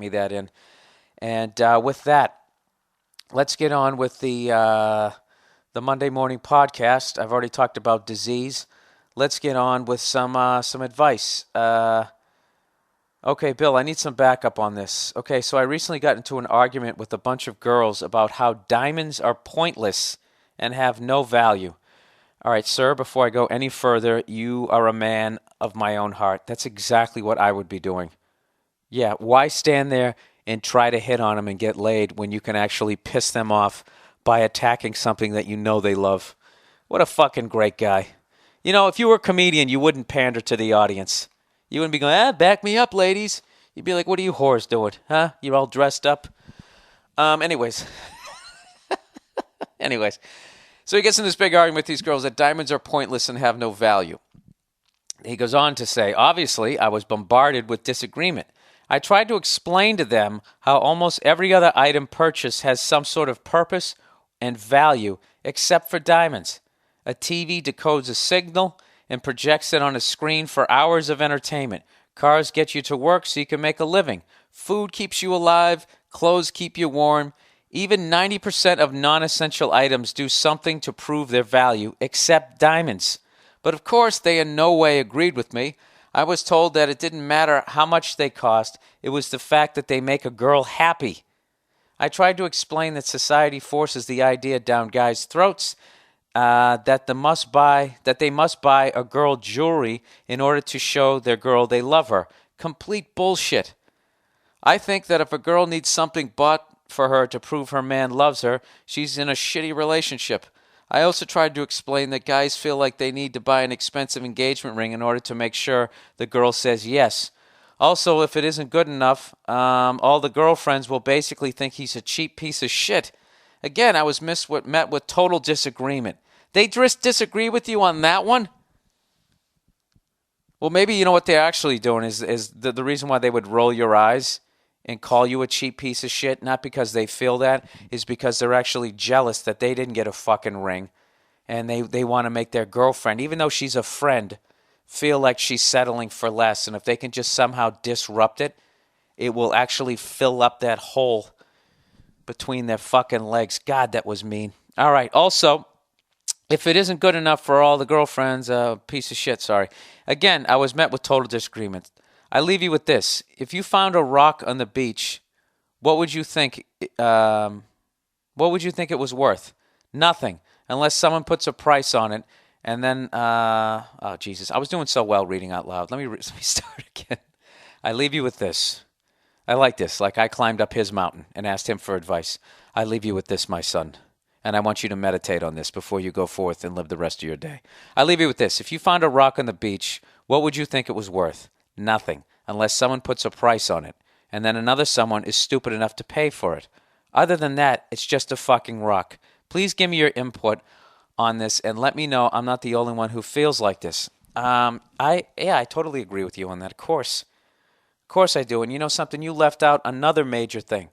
me that in. And with that, let's get on with the Monday morning podcast. I've already talked about disease. Let's get on with some advice. Okay, Bill, I need some backup on this. Okay, so I recently got into an argument with a bunch of girls about how diamonds are pointless and have no value. All right, sir, before I go any further, you are a man of my own heart. That's exactly what I would be doing. Yeah, why stand there and try to hit on them and get laid when you can actually piss them off by attacking something that you know they love? What a fucking great guy. You know, if you were a comedian, you wouldn't pander to the audience. You wouldn't be going, back me up, ladies. You'd be like, what are you whores doing? Huh? You're all dressed up? Anyways. Anyways. So he gets in this big argument with these girls that diamonds are pointless and have no value. He goes on to say, obviously, I was bombarded with disagreement. I tried to explain to them how almost every other item purchased has some sort of purpose and value except for diamonds. A TV decodes a signal and projects it on a screen for hours of entertainment. Cars get you to work so you can make a living. Food keeps you alive. Clothes keep you warm. Even 90% of non-essential items do something to prove their value, except diamonds. But of course, they in no way agreed with me. I was told that it didn't matter how much they cost. It was the fact that they make a girl happy. I tried to explain that society forces the idea down guys' throats that they must buy a girl jewelry in order to show their girl they love her. Complete bullshit. I think that if a girl needs something bought for her to prove her man loves her, she's in a shitty relationship. I also tried to explain that guys feel like they need to buy an expensive engagement ring in order to make sure the girl says yes. Also, if it isn't good enough, all the girlfriends will basically think he's a cheap piece of shit. Again, I was met with total disagreement. They just disagree with you on that one? Well, maybe you know what they're actually doing is the reason why they would roll your eyes and call you a cheap piece of shit, not because they feel that, is because they're actually jealous that they didn't get a fucking ring. And they want to make their girlfriend, even though she's a friend, feel like she's settling for less. And if they can just somehow disrupt it, it will actually fill up that hole between their fucking legs. God, that was mean. All right. Also, if it isn't good enough for all the girlfriends, piece of shit, sorry. Again, I was met with total disagreement. I leave you with this. If you found a rock on the beach, what would you think? What would you think it was worth? Nothing, unless someone puts a price on it. And then, oh Jesus, I was doing so well reading out loud. Let me start again. I leave you with this. I like this. Like I climbed up his mountain and asked him for advice. I leave you with this, my son. And I want you to meditate on this before you go forth and live the rest of your day. I leave you with this. If you found a rock on the beach, what would you think it was worth? Nothing, unless someone puts a price on it, and then another someone is stupid enough to pay for it. Other than that, it's just a fucking rock. Please give me your input on this and let me know I'm not the only one who feels like this. I totally agree with you on that. Of course I do. And you know something? You left out another major thing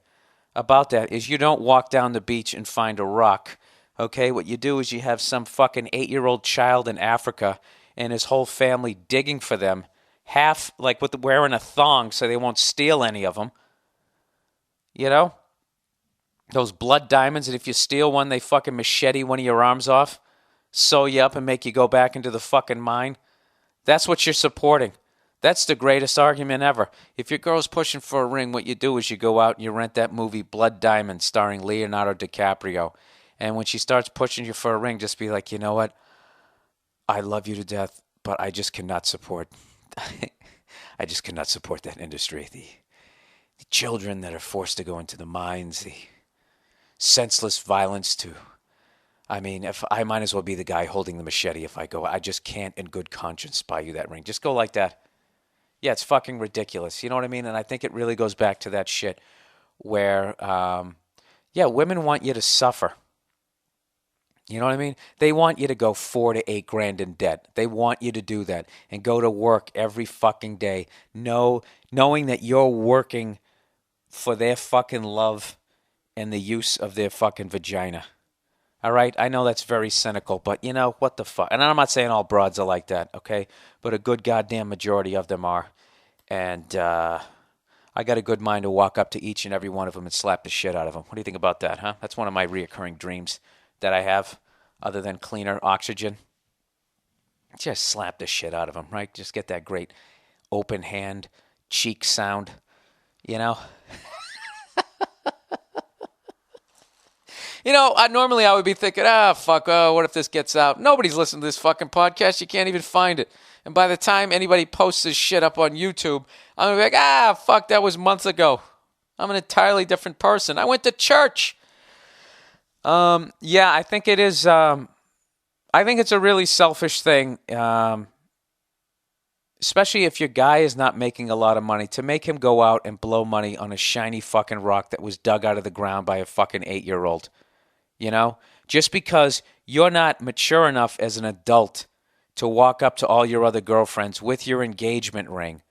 about that is you don't walk down the beach and find a rock. Okay, what you do is you have some fucking 8-year-old child in Africa and his whole family digging for them, half like wearing a thong so they won't steal any of them. You know? Those blood diamonds, and if you steal one, they fucking machete one of your arms off, sew you up and make you go back into the fucking mine. That's what you're supporting. That's the greatest argument ever. If your girl's pushing for a ring, what you do is you go out and you rent that movie Blood Diamond starring Leonardo DiCaprio. And when she starts pushing you for a ring, just be like, you know what? I love you to death, but I just cannot support I just cannot support that industry. The children that are forced to go into the mines, the senseless violence if I might as well be the guy holding the machete if I go. I just can't in good conscience buy you that ring. Just go like that. Yeah, it's fucking ridiculous. You know what I mean? And I think it really goes back to that shit where, women want you to suffer. You know what I mean? They want you to go 4 to 8 grand in debt. They want you to do that and go to work every fucking day, knowing that you're working for their fucking love and the use of their fucking vagina. All right? I know that's very cynical, but you know, what the fuck? And I'm not saying all broads are like that, okay? But a good goddamn majority of them are. And I got a good mind to walk up to each and every one of them and slap the shit out of them. What do you think about that, huh? That's one of my reoccurring dreams that I have, other than cleaner oxygen. Just slap the shit out of them, right? Just get that great open hand cheek sound, you know? Normally I would be thinking, fuck, what if this gets out? Nobody's listening to this fucking podcast. You can't even find it. And by the time anybody posts this shit up on YouTube, I'm going to be like, fuck, that was months ago. I'm an entirely different person. I went to church. Yeah, I think it is, I think it's a really selfish thing, especially if your guy is not making a lot of money, to make him go out and blow money on a shiny fucking rock that was dug out of the ground by a fucking 8-year-old. Just because you're not mature enough as an adult to walk up to all your other girlfriends with your engagement ring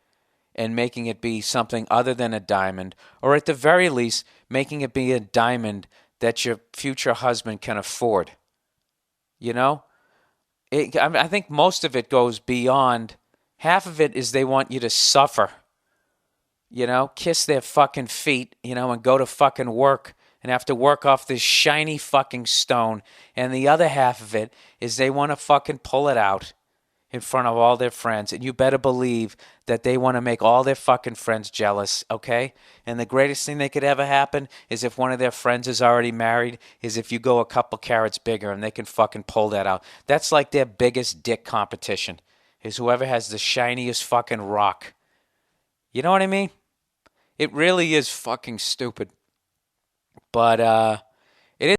and making it be something other than a diamond, or at the very least, making it be a diamond that your future husband can afford. I think most of it goes beyond. Half of it is they want you to suffer, kiss their fucking feet, and go to fucking work and have to work off this shiny fucking stone. And the other half of it is they want to fucking pull it out in front of all their friends. And you better believe that they want to make all their fucking friends jealous, okay? And the greatest thing that could ever happen is if one of their friends is already married, is if you go a couple carats bigger and they can fucking pull that out. That's like their biggest dick competition, is whoever has the shiniest fucking rock. You know what I mean? It really is fucking stupid. But